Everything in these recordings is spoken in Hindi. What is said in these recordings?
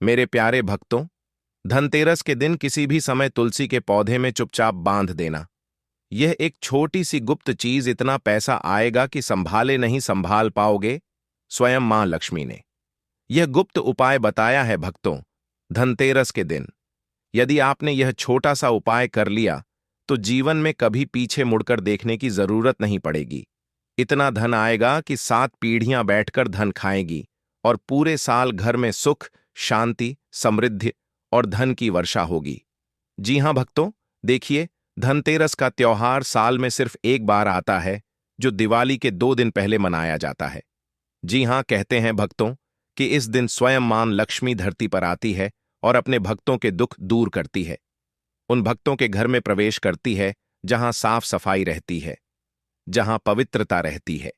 मेरे प्यारे भक्तों, धनतेरस के दिन किसी भी समय तुलसी के पौधे में चुपचाप बांध देना। यह एक छोटी सी गुप्त चीज इतना पैसा आएगा कि संभाले नहीं संभाल पाओगे। स्वयं मां लक्ष्मी ने यह गुप्त उपाय बताया है भक्तों। धनतेरस के दिन यदि आपने यह छोटा सा उपाय कर लिया तो जीवन में कभी पीछे मुड़कर देखने की जरूरत नहीं पड़ेगी। इतना धन आएगा कि 7 पीढ़ियां बैठकर धन खाएंगी और पूरे साल घर में सुख, शांति, समृद्धि और धन की वर्षा होगी। जी हां भक्तों, देखिए, धनतेरस का त्योहार साल में सिर्फ एक बार आता है, जो दिवाली के 2 दिन पहले मनाया जाता है। जी हां, कहते हैं भक्तों कि इस दिन स्वयं मां लक्ष्मी धरती पर आती है और अपने भक्तों के दुख दूर करती है। उन भक्तों के घर में प्रवेश करती है जहां साफ सफाई रहती है, जहां पवित्रता रहती है।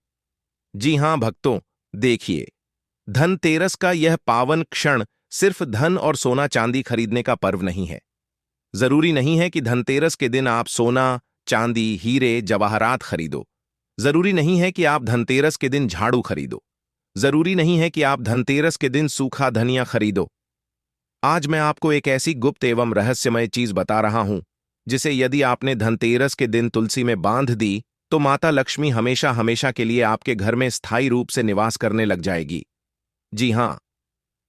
जी हां भक्तों, देखिए, धनतेरस का यह पावन क्षण सिर्फ धन और सोना चांदी खरीदने का पर्व नहीं है। जरूरी नहीं है कि धनतेरस के दिन आप सोना, चांदी, हीरे, जवाहरात खरीदो। जरूरी नहीं है कि आप धनतेरस के दिन झाड़ू खरीदो। जरूरी नहीं है कि आप धनतेरस के दिन सूखा धनिया खरीदो। आज मैं आपको एक ऐसी गुप्त एवं रहस्यमय चीज बता रहा हूं, जिसे यदि आपने धनतेरस के दिन तुलसी में बांध दी तो माता लक्ष्मी हमेशा हमेशा के लिए आपके घर में स्थायी रूप से निवास करने लग जाएगी। जी हां,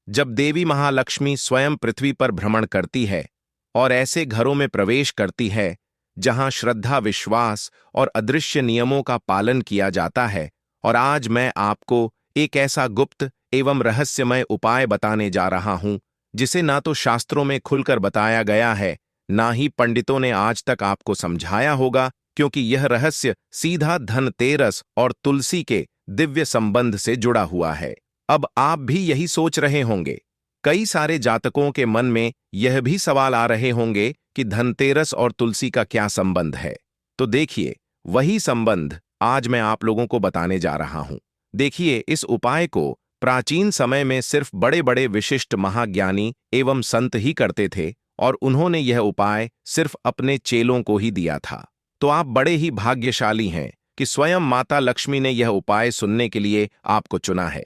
जब देवी महालक्ष्मी स्वयं पृथ्वी पर भ्रमण करती है और ऐसे घरों में प्रवेश करती है जहां श्रद्धा, विश्वास और अदृश्य नियमों का पालन किया जाता है, और आज मैं आपको एक ऐसा गुप्त एवं रहस्यमय उपाय बताने जा रहा हूं जिसे ना तो शास्त्रों में खुलकर बताया गया है, ना ही पंडितों ने आज तक आपको समझाया होगा, क्योंकि यह रहस्य सीधा धनतेरस और तुलसी के दिव्य संबंध से जुड़ा हुआ है। अब आप भी यही सोच रहे होंगे, कई सारे जातकों के मन में यह भी सवाल आ रहे होंगे कि धनतेरस और तुलसी का क्या संबंध है। तो देखिए, वही संबंध आज मैं आप लोगों को बताने जा रहा हूं। देखिए, इस उपाय को प्राचीन समय में सिर्फ बड़े बड़े विशिष्ट महाज्ञानी एवं संत ही करते थे, और उन्होंने यह उपाय सिर्फ अपने चेलों को ही दिया था। तो आप बड़े ही भाग्यशाली हैं कि स्वयं माता लक्ष्मी ने यह उपाय सुनने के लिए आपको चुना है।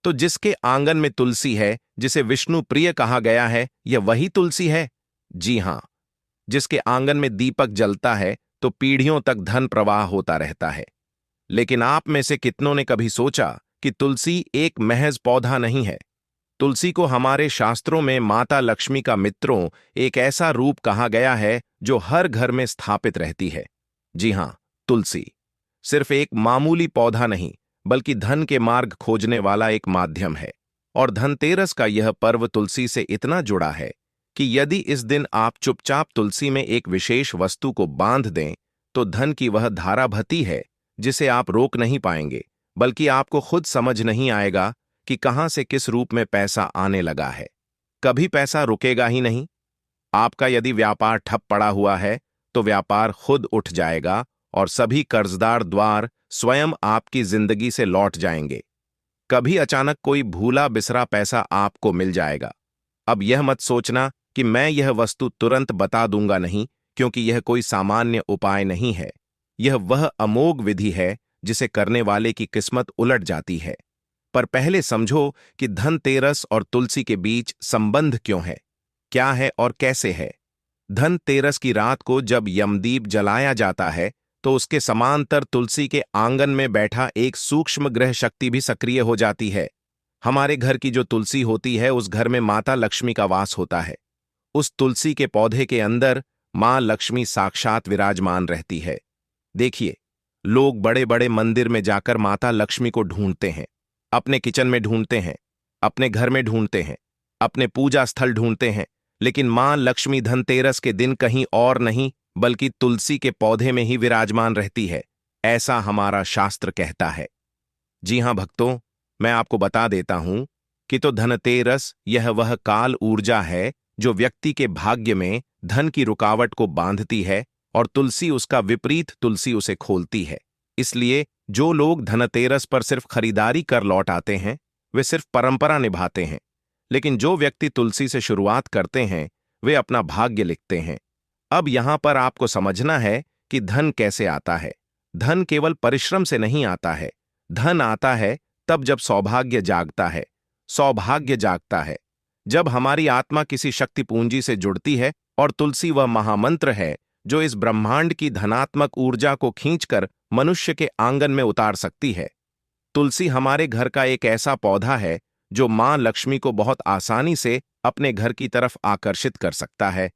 तो जिसके आंगन में तुलसी है, जिसे विष्णु प्रिय कहा गया है, यह वही तुलसी है। जी हां, जिसके आंगन में दीपक जलता है तो पीढ़ियों तक धन प्रवाह होता रहता है। लेकिन आप में से कितनों ने कभी सोचा कि तुलसी एक महज पौधा नहीं है? तुलसी को हमारे शास्त्रों में माता लक्ष्मी का मित्रों एक ऐसा रूप कहा गया है जो हर घर में स्थापित रहती है। जी हां, तुलसी सिर्फ एक मामूली पौधा नहीं, बल्कि धन के मार्ग खोजने वाला एक माध्यम है। और धनतेरस का यह पर्व तुलसी से इतना जुड़ा है कि यदि इस दिन आप चुपचाप तुलसी में एक विशेष वस्तु को बांध दें तो धन की वह धारा बहती है जिसे आप रोक नहीं पाएंगे, बल्कि आपको खुद समझ नहीं आएगा कि कहां से किस रूप में पैसा आने लगा है। कभी पैसा रुकेगा ही नहीं। आपका यदि व्यापार ठप पड़ा हुआ है तो व्यापार खुद उठ जाएगा और सभी कर्जदार द्वार स्वयं आपकी जिंदगी से लौट जाएंगे। कभी अचानक कोई भूला बिसरा पैसा आपको मिल जाएगा। अब यह मत सोचना कि मैं यह वस्तु तुरंत बता दूंगा, नहीं, क्योंकि यह कोई सामान्य उपाय नहीं है। यह वह अमोघ विधि है जिसे करने वाले की किस्मत उलट जाती है। पर पहले समझो कि धनतेरस और तुलसी के बीच संबंध क्यों है, क्या है और कैसे है। धनतेरस की रात को जब यमदीप जलाया जाता है तो उसके समांतर तुलसी के आंगन में बैठा एक सूक्ष्म ग्रह शक्ति भी सक्रिय हो जाती है। हमारे घर की जो तुलसी होती है, उस घर में माता लक्ष्मी का वास होता है। उस तुलसी के पौधे के अंदर मां लक्ष्मी साक्षात विराजमान रहती है। देखिए, लोग बड़े बड़े मंदिर में जाकर माता लक्ष्मी को ढूंढते हैं, अपने किचन में ढूंढते हैं, अपने घर में ढूंढते हैं, अपने पूजा स्थल ढूंढते हैं, लेकिन मां लक्ष्मी धनतेरस के दिन कहीं और नहीं बल्कि तुलसी के पौधे में ही विराजमान रहती है, ऐसा हमारा शास्त्र कहता है। जी हां भक्तों, मैं आपको बता देता हूं कि तो धनतेरस यह वह काल ऊर्जा है जो व्यक्ति के भाग्य में धन की रुकावट को बांधती है, और तुलसी उसका विपरीत, तुलसी उसे खोलती है। इसलिए जो लोग धनतेरस पर सिर्फ खरीदारी कर लौट आते हैं, वे सिर्फ परंपरा निभाते हैं, लेकिन जो व्यक्ति तुलसी से शुरुआत करते हैं वे अपना भाग्य लिखते हैं। अब यहां पर आपको समझना है कि धन कैसे आता है। धन केवल परिश्रम से नहीं आता है। धन आता है तब जब सौभाग्य जागता है। सौभाग्य जागता है जब हमारी आत्मा किसी शक्ति पूंजी से जुड़ती है, और तुलसी वह महामंत्र है जो इस ब्रह्मांड की धनात्मक ऊर्जा को खींचकर मनुष्य के आंगन में उतार सकती है। तुलसी हमारे घर का एक ऐसा पौधा है जो मां लक्ष्मी को बहुत आसानी से अपने घर की तरफ आकर्षित कर सकता है।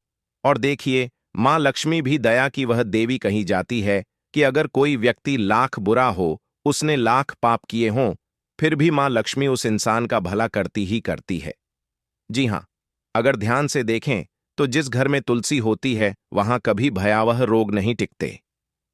और देखिए, मां लक्ष्मी भी दया की वह देवी कही जाती है कि अगर कोई व्यक्ति लाख बुरा हो, उसने लाख पाप किए हों, फिर भी मां लक्ष्मी उस इंसान का भला करती ही करती है। जी हां, अगर ध्यान से देखें तो जिस घर में तुलसी होती है वहां कभी भयावह रोग नहीं टिकते।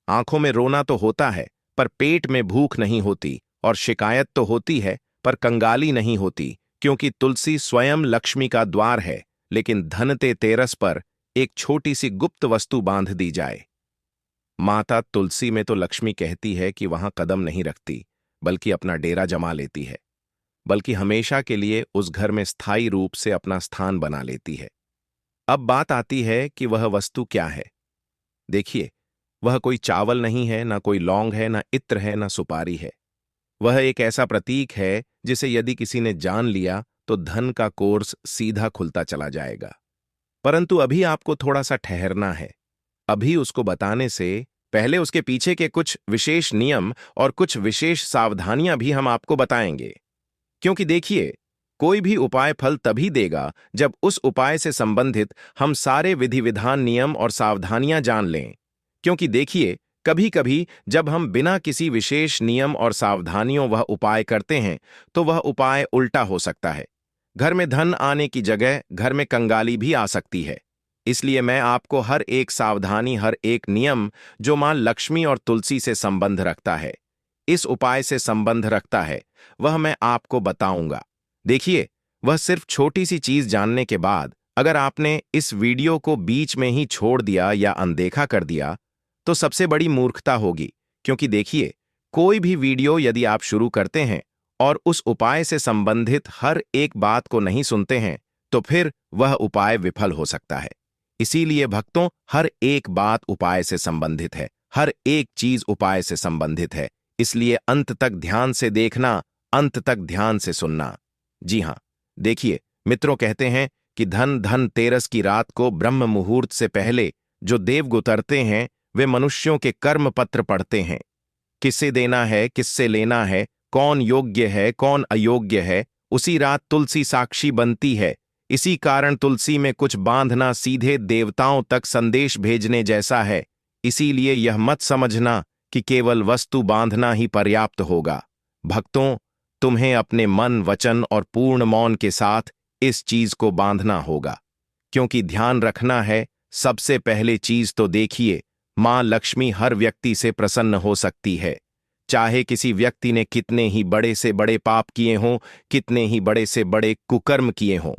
आंखों में रोना तो होता है, पर पेट में भूख नहीं होती, और शिकायत तो होती है, पर कंगाली नहीं होती, क्योंकि तुलसी स्वयं लक्ष्मी का द्वार है। लेकिन धनते तेरस पर एक छोटी सी गुप्त वस्तु बांध दी जाए। माता तुलसी में तो लक्ष्मी कहती है कि वहां कदम नहीं रखती, बल्कि अपना डेरा जमा लेती है, बल्कि हमेशा के लिए उस घर में स्थायी रूप से अपना स्थान बना लेती है। अब बात आती है कि वह वस्तु क्या है। देखिए, वह कोई चावल नहीं है, ना कोई लौंग है, ना इत्र है, ना सुपारी है। वह एक ऐसा प्रतीक है जिसे यदि किसी ने जान लिया तो धन का कोर्स सीधा खुलता चला जाएगा। परंतु अभी आपको थोड़ा सा ठहरना है। अभी उसको बताने से पहले उसके पीछे के कुछ विशेष नियम और कुछ विशेष सावधानियां भी हम आपको बताएंगे। क्योंकि देखिए, कोई भी उपाय फल तभी देगा जब उस उपाय से संबंधित हम सारे विधि विधान, नियम और सावधानियां जान लें। क्योंकि देखिए, कभी कभी जब हम बिना किसी विशेष नियम और सावधानियों वह उपाय करते हैं तो वह उपाय उल्टा हो सकता है। घर में धन आने की जगह घर में कंगाली भी आ सकती है। इसलिए मैं आपको हर एक सावधानी, हर एक नियम जो मां लक्ष्मी और तुलसी से संबंध रखता है, इस उपाय से संबंध रखता है, वह मैं आपको बताऊंगा। देखिए, वह सिर्फ छोटी सी चीज जानने के बाद अगर आपने इस वीडियो को बीच में ही छोड़ दिया या अनदेखा कर दिया तो सबसे बड़ी मूर्खता होगी। क्योंकि देखिए, कोई भी वीडियो यदि आप शुरू करते हैं और उस उपाय से संबंधित हर एक बात को नहीं सुनते हैं तो फिर वह उपाय विफल हो सकता है। इसीलिए भक्तों, हर एक बात उपाय से संबंधित है, हर एक चीज उपाय से संबंधित है। इसलिए अंत तक ध्यान से देखना, अंत तक ध्यान से सुनना। जी हां, देखिए मित्रों, कहते हैं कि धन तेरस की रात को ब्रह्म मुहूर्त से पहले जो देव उतरते हैं वे मनुष्यों के कर्म पत्र पढ़ते हैं। किससे देना है, किससे लेना है, कौन योग्य है, कौन अयोग्य है, उसी रात तुलसी साक्षी बनती है। इसी कारण तुलसी में कुछ बांधना सीधे देवताओं तक संदेश भेजने जैसा है। इसीलिए यह मत समझना कि केवल वस्तु बांधना ही पर्याप्त होगा। भक्तों, तुम्हें अपने मन, वचन और पूर्ण मौन के साथ इस चीज को बांधना होगा। क्योंकि ध्यान रखना है, सबसे पहले चीज तो देखिए, मां लक्ष्मी हर व्यक्ति से प्रसन्न हो सकती है, चाहे किसी व्यक्ति ने कितने ही बड़े से बड़े पाप किए हों, कितने ही बड़े से बड़े कुकर्म किए हों।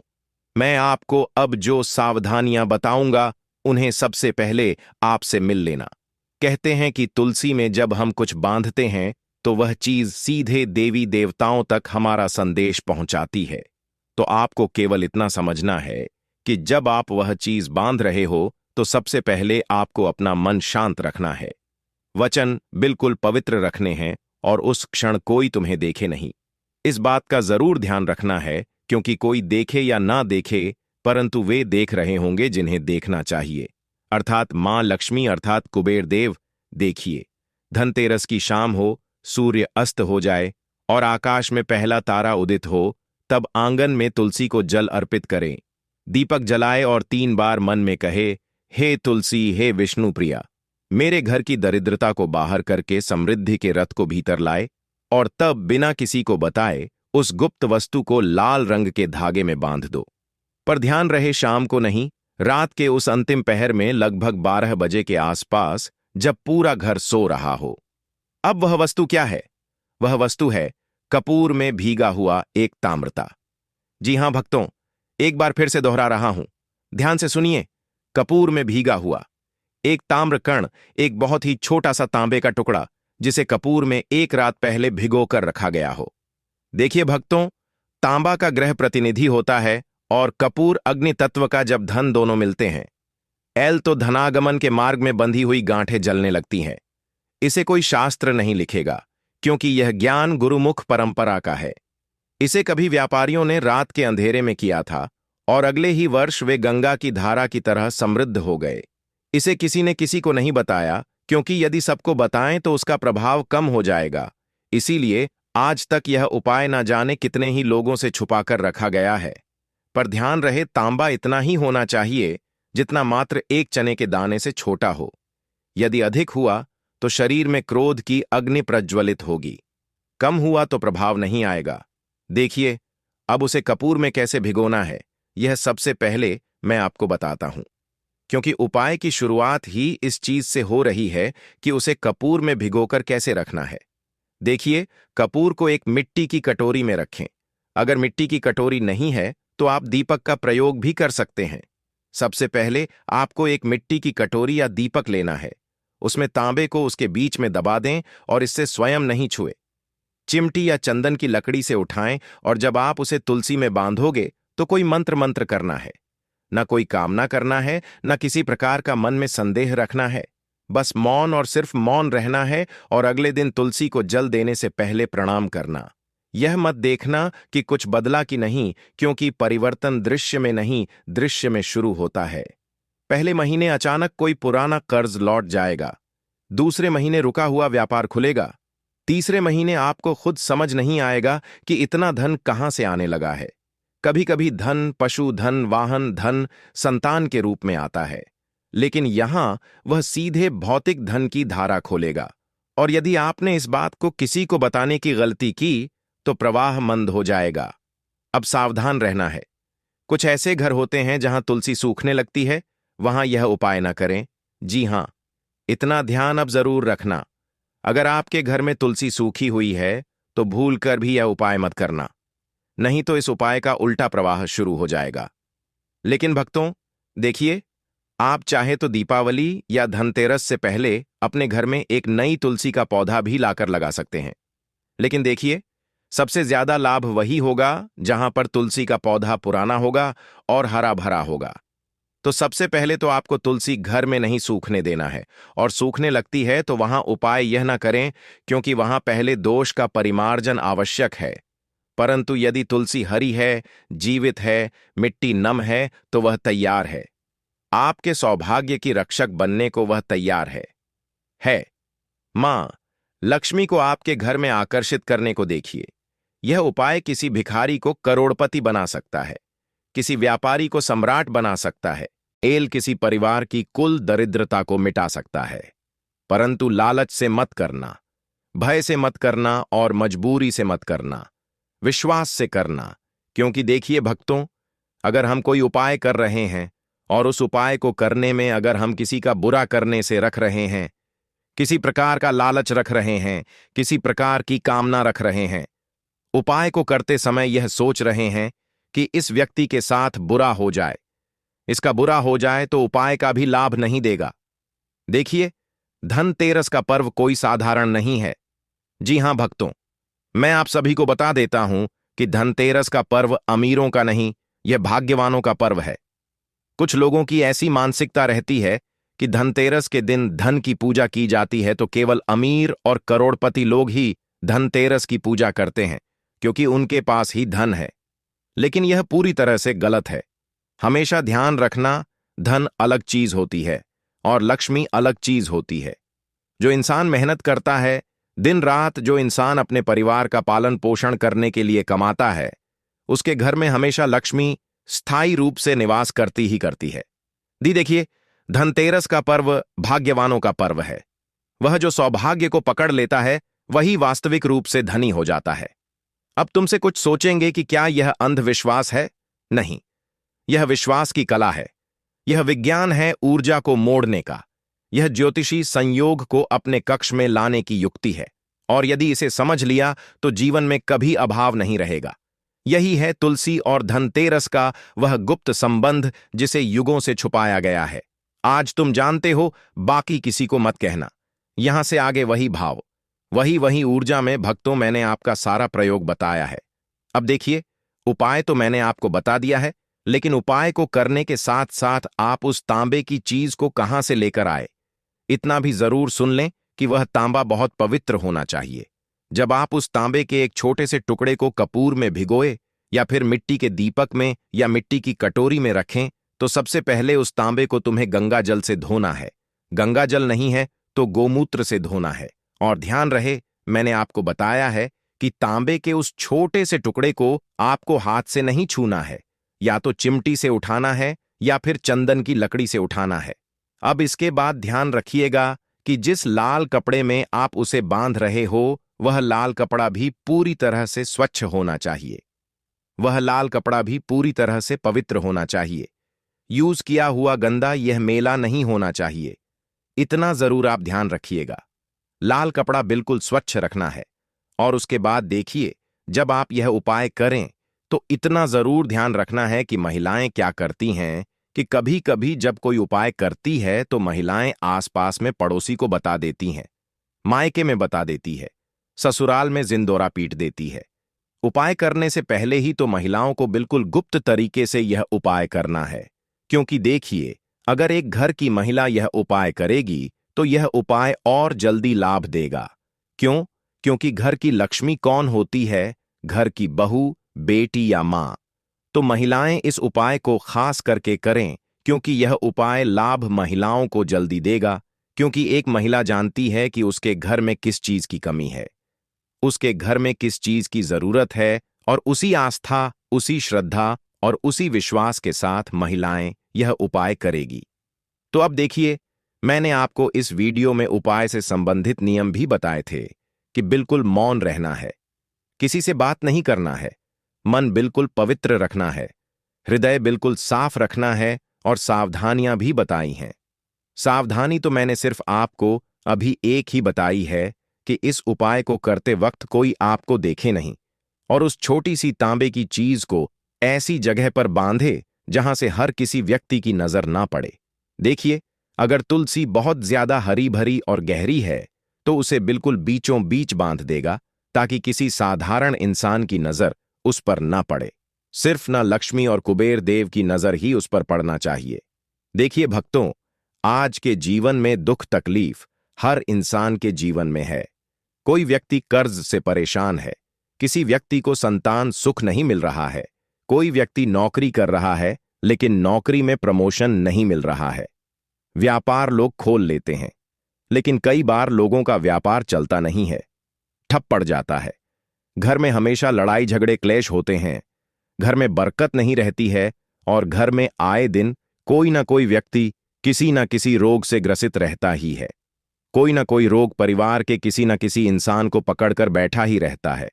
मैं आपको अब जो सावधानियां बताऊंगा उन्हें सबसे पहले आपसे मिल लेना। कहते हैं कि तुलसी में जब हम कुछ बांधते हैं तो वह चीज सीधे देवी देवताओं तक हमारा संदेश पहुंचाती है। तो आपको केवल इतना समझना है कि जब आप वह चीज बांध रहे हो तो सबसे पहले आपको अपना मन शांत रखना है, वचन बिल्कुल पवित्र रखने हैं, और उस क्षण कोई तुम्हें देखे नहीं। इस बात का जरूर ध्यान रखना है, क्योंकि कोई देखे या ना देखे, परंतु वे देख रहे होंगे जिन्हें देखना चाहिए, अर्थात मां लक्ष्मी, अर्थात कुबेर देव। देखिए, धनतेरस की शाम हो, सूर्य अस्त हो जाए और आकाश में पहला तारा उदित हो, तब आंगन में तुलसी को जल अर्पित करें, दीपक जलाए और 3 बार मन में कहे, हे तुलसी, हे विष्णु प्रिया, मेरे घर की दरिद्रता को बाहर करके समृद्धि के रथ को भीतर लाए। और तब बिना किसी को बताए उस गुप्त वस्तु को लाल रंग के धागे में बांध दो। पर ध्यान रहे, शाम को नहीं, रात के उस अंतिम पहर में, लगभग 12 बजे के आसपास, जब पूरा घर सो रहा हो। अब वह वस्तु क्या है? वह वस्तु है कपूर में भीगा हुआ एक ताम्रता। जी हां भक्तों, एक बार फिर से दोहरा रहा हूं, ध्यान से सुनिए। कपूर में भीगा हुआ एक ताम्र कण, एक बहुत ही छोटा सा तांबे का टुकड़ा जिसे कपूर में एक रात पहले भिगोकर रखा गया हो। देखिए भक्तों, तांबा का ग्रह प्रतिनिधि होता है और कपूर अग्नि तत्व का जब धन दोनों मिलते हैं, एल तो धनागमन के मार्ग में बंधी हुई गांठें जलने लगती हैं। इसे कोई शास्त्र नहीं लिखेगा, क्योंकि यह ज्ञान गुरुमुख परंपरा का है। इसे कभी व्यापारियों ने रात के अंधेरे में किया था और अगले ही वर्ष वे गंगा की धारा की तरह समृद्ध हो गए। इसे किसी ने किसी को नहीं बताया, क्योंकि यदि सबको बताएं तो उसका प्रभाव कम हो जाएगा। इसीलिए आज तक यह उपाय न जाने कितने ही लोगों से छुपाकर रखा गया है। पर ध्यान रहे, तांबा इतना ही होना चाहिए जितना मात्र एक चने के दाने से छोटा हो। यदि अधिक हुआ तो शरीर में क्रोध की अग्नि प्रज्वलित होगी, कम हुआ तो प्रभाव नहीं आएगा। देखिए, अब उसे कपूर में कैसे भिगोना है, यह सबसे पहले मैं आपको बताता हूं, क्योंकि उपाय की शुरुआत ही इस चीज से हो रही है कि उसे कपूर में भिगोकर कैसे रखना है। देखिए, कपूर को एक मिट्टी की कटोरी में रखें। अगर मिट्टी की कटोरी नहीं है तो आप दीपक का प्रयोग भी कर सकते हैं। सबसे पहले आपको एक मिट्टी की कटोरी या दीपक लेना है। उसमें तांबे को उसके बीच में दबा दें और इससे स्वयं नहीं छुए। चिमटी या चंदन की लकड़ी से उठाएं और जब आप उसे तुलसी में बांधोगे तो कोई मंत्र करना है। न कोई कामना करना है, न किसी प्रकार का मन में संदेह रखना है। बस मौन और सिर्फ मौन रहना है और अगले दिन तुलसी को जल देने से पहले प्रणाम करना। यह मत देखना कि कुछ बदला कि नहीं, क्योंकि परिवर्तन दृश्य में नहीं, दृश्य में शुरू होता है। पहले महीने अचानक कोई पुराना कर्ज लौट जाएगा। दूसरे महीने रुका हुआ व्यापार खुलेगा। तीसरे महीने आपको खुद समझ नहीं आएगा कि इतना धन कहां से आने लगा है। कभी कभी धन पशु धन, वाहन धन, संतान के रूप में आता है, लेकिन यहां वह सीधे भौतिक धन की धारा खोलेगा। और यदि आपने इस बात को किसी को बताने की गलती की तो प्रवाह मंद हो जाएगा। अब सावधान रहना है। कुछ ऐसे घर होते हैं जहां तुलसी सूखने लगती है, वहां यह उपाय न करें। जी हां, इतना ध्यान अब जरूर रखना, अगर आपके घर में तुलसी सूखी हुई है तो भूल कर भी यह उपाय मत करना, नहीं तो इस उपाय का उल्टा प्रवाह शुरू हो जाएगा। लेकिन भक्तों, देखिए, आप चाहे तो दीपावली या धनतेरस से पहले अपने घर में एक नई तुलसी का पौधा भी लाकर लगा सकते हैं। लेकिन देखिए, सबसे ज्यादा लाभ वही होगा जहां पर तुलसी का पौधा पुराना होगा और हरा भरा होगा। तो सबसे पहले तो आपको तुलसी घर में नहीं सूखने देना है, और सूखने लगती है तो वहां उपाय यह ना करें, क्योंकि वहां पहले दोष का परिमार्जन आवश्यक है। परंतु यदि तुलसी हरी है, जीवित है, मिट्टी नम है, तो वह तैयार है। आपके सौभाग्य की रक्षक बनने को वह तैयार है। मां लक्ष्मी को आपके घर में आकर्षित करने को देखिए। यह उपाय किसी भिखारी को करोड़पति बना सकता है, किसी व्यापारी को सम्राट बना सकता है, किसी परिवार की कुल दरिद्रता को मिटा सकता है। परंतु लालच से मत करना, भय से मत करना और मजबूरी से मत करना, विश्वास से करना। क्योंकि देखिए भक्तों, अगर हम कोई उपाय कर रहे हैं और उस उपाय को करने में अगर हम किसी का बुरा करने से रख रहे हैं, किसी प्रकार का लालच रख रहे हैं, किसी प्रकार की कामना रख रहे हैं, उपाय को करते समय यह सोच रहे हैं कि इस व्यक्ति के साथ बुरा हो जाए, इसका बुरा हो जाए तो उपाय का भी लाभ नहीं देगा। देखिए, धनतेरस का पर्व कोई साधारण नहीं है। जी हां भक्तों, मैं आप सभी को बता देता हूं कि धनतेरस का पर्व अमीरों का नहीं, यह भाग्यवानों का पर्व है। कुछ लोगों की ऐसी मानसिकता रहती है कि धनतेरस के दिन धन की पूजा की जाती है तो केवल अमीर और करोड़पति लोग ही धनतेरस की पूजा करते हैं, क्योंकि उनके पास ही धन है। लेकिन यह पूरी तरह से गलत है। हमेशा ध्यान रखना, धन अलग चीज होती है और लक्ष्मी अलग चीज होती है। जो इंसान मेहनत करता है, दिन रात जो इंसान अपने परिवार का पालन पोषण करने के लिए कमाता है, उसके घर में हमेशा लक्ष्मी स्थायी रूप से निवास करती ही करती है। देखिए, धनतेरस का पर्व भाग्यवानों का पर्व है। वह जो सौभाग्य को पकड़ लेता है वही वास्तविक रूप से धनी हो जाता है। अब तुमसे कुछ सोचेंगे कि क्या यह अंधविश्वास है? नहीं, यह विश्वास की कला है। यह विज्ञान है ऊर्जा को मोड़ने का। यह ज्योतिषी संयोग को अपने कक्ष में लाने की युक्ति है, और यदि इसे समझ लिया तो जीवन में कभी अभाव नहीं रहेगा। यही है तुलसी और धनतेरस का वह गुप्त संबंध जिसे युगों से छुपाया गया है। आज तुम जानते हो, बाकी किसी को मत कहना। यहां से आगे वही भाव, वही ऊर्जा में भक्तों मैंने आपका सारा प्रयोग बताया है। अब देखिए, उपाय तो मैंने आपको बता दिया है, लेकिन उपाय को करने के साथ साथ आप उस तांबे की चीज को कहां से लेकर आए, इतना भी जरूर सुन लें कि वह तांबा बहुत पवित्र होना चाहिए। जब आप उस तांबे के एक छोटे से टुकड़े को कपूर में भिगोए या फिर मिट्टी के दीपक में या मिट्टी की कटोरी में रखें, तो सबसे पहले उस तांबे को तुम्हें गंगा जल से धोना है। गंगा जल नहीं है तो गोमूत्र से धोना है। और ध्यान रहे, मैंने आपको बताया है कि तांबे के उस छोटे से टुकड़े को आपको हाथ से नहीं छूना है, या तो चिमटी से उठाना है या फिर चंदन की लकड़ी से उठाना है। अब इसके बाद ध्यान रखिएगा कि जिस लाल कपड़े में आप उसे बांध रहे हो, वह लाल कपड़ा भी पूरी तरह से स्वच्छ होना चाहिए। वह लाल कपड़ा भी पूरी तरह से पवित्र होना चाहिए। यूज किया हुआ गंदा यह मेला नहीं होना चाहिए। इतना जरूर आप ध्यान रखिएगा। लाल कपड़ा बिल्कुल स्वच्छ रखना है। और उसके बाद देखिए, जब आप यह उपाय करें तो इतना जरूर ध्यान रखना है कि महिलाएं क्या करती हैं कि कभी कभी जब कोई उपाय करती है तो महिलाएं आसपास में पड़ोसी को बता देती हैं, मायके में बता देती है, ससुराल में जिंदोरा पीट देती है। उपाय करने से पहले ही तो महिलाओं को बिल्कुल गुप्त तरीके से यह उपाय करना है, क्योंकि देखिए, अगर एक घर की महिला यह उपाय करेगी तो यह उपाय और जल्दी लाभ देगा। क्यों? क्योंकि घर की लक्ष्मी कौन होती है? घर की बहू, बेटी या मां। तो महिलाएं इस उपाय को खास करके करें, क्योंकि यह उपाय लाभ महिलाओं को जल्दी देगा। क्योंकि एक महिला जानती है कि उसके घर में किस चीज की कमी है, उसके घर में किस चीज की जरूरत है, और उसी आस्था, उसी श्रद्धा और उसी विश्वास के साथ महिलाएं यह उपाय करेगी। तो अब देखिए, मैंने आपको इस वीडियो में उपाय से संबंधित नियम भी बताए थे कि बिल्कुल मौन रहना है, किसी से बात नहीं करना है, मन बिल्कुल पवित्र रखना है, हृदय बिल्कुल साफ रखना है, और सावधानियां भी बताई हैं। सावधानी तो मैंने सिर्फ आपको अभी एक ही बताई है कि इस उपाय को करते वक्त कोई आपको देखे नहीं, और उस छोटी सी तांबे की चीज को ऐसी जगह पर बांधे जहां से हर किसी व्यक्ति की नजर ना पड़े। देखिए, अगर तुलसी बहुत ज्यादा हरी भरी और गहरी है तो उसे बिल्कुल बीचों बीच बांध देगा, ताकि किसी साधारण इंसान की नजर उस पर ना पड़े। सिर्फ ना लक्ष्मी और कुबेर देव की नजर ही उस पर पड़ना चाहिए। देखिए भक्तों, आज के जीवन में दुख तकलीफ हर इंसान के जीवन में है। कोई व्यक्ति कर्ज से परेशान है, किसी व्यक्ति को संतान सुख नहीं मिल रहा है, कोई व्यक्ति नौकरी कर रहा है लेकिन नौकरी में प्रमोशन नहीं मिल रहा है। व्यापार लोग खोल लेते हैं, लेकिन कई बार लोगों का व्यापार चलता नहीं है, ठप पड़ जाता है। घर में हमेशा लड़ाई झगड़े क्लेश होते हैं, घर में बरकत नहीं रहती है, और घर में आए दिन कोई ना कोई व्यक्ति किसी न किसी रोग से ग्रसित रहता ही है। कोई ना कोई रोग परिवार के किसी न किसी इंसान को पकड़कर बैठा ही रहता है।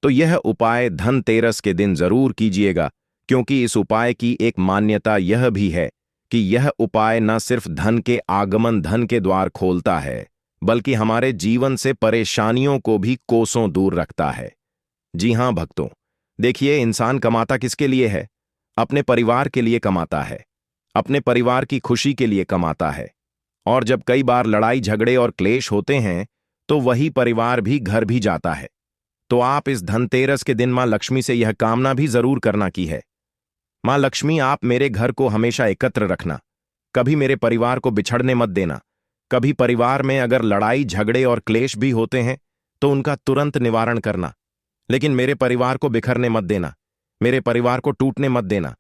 तो यह उपाय धनतेरस के दिन जरूर कीजिएगा, क्योंकि इस उपाय की एक मान्यता यह भी है कि यह उपाय न सिर्फ धन के आगमन, धन के द्वार खोलता है, बल्कि हमारे जीवन से परेशानियों को भी कोसों दूर रखता है। जी हां भक्तों, देखिए, इंसान कमाता किसके लिए है? अपने परिवार के लिए कमाता है, अपने परिवार की खुशी के लिए कमाता है। और जब कई बार लड़ाई झगड़े और क्लेश होते हैं तो वही परिवार भी घर भी जाता है। तो आप इस धनतेरस के दिन मां लक्ष्मी से यह कामना भी जरूर करना की है, मां लक्ष्मी, आप मेरे घर को हमेशा एकत्र रखना, कभी मेरे परिवार को बिछड़ने मत देना। कभी परिवार में अगर लड़ाई झगड़े और क्लेश भी होते हैं तो उनका तुरंत निवारण करना, लेकिन मेरे परिवार को बिखरने मत देना, मेरे परिवार को टूटने मत देना।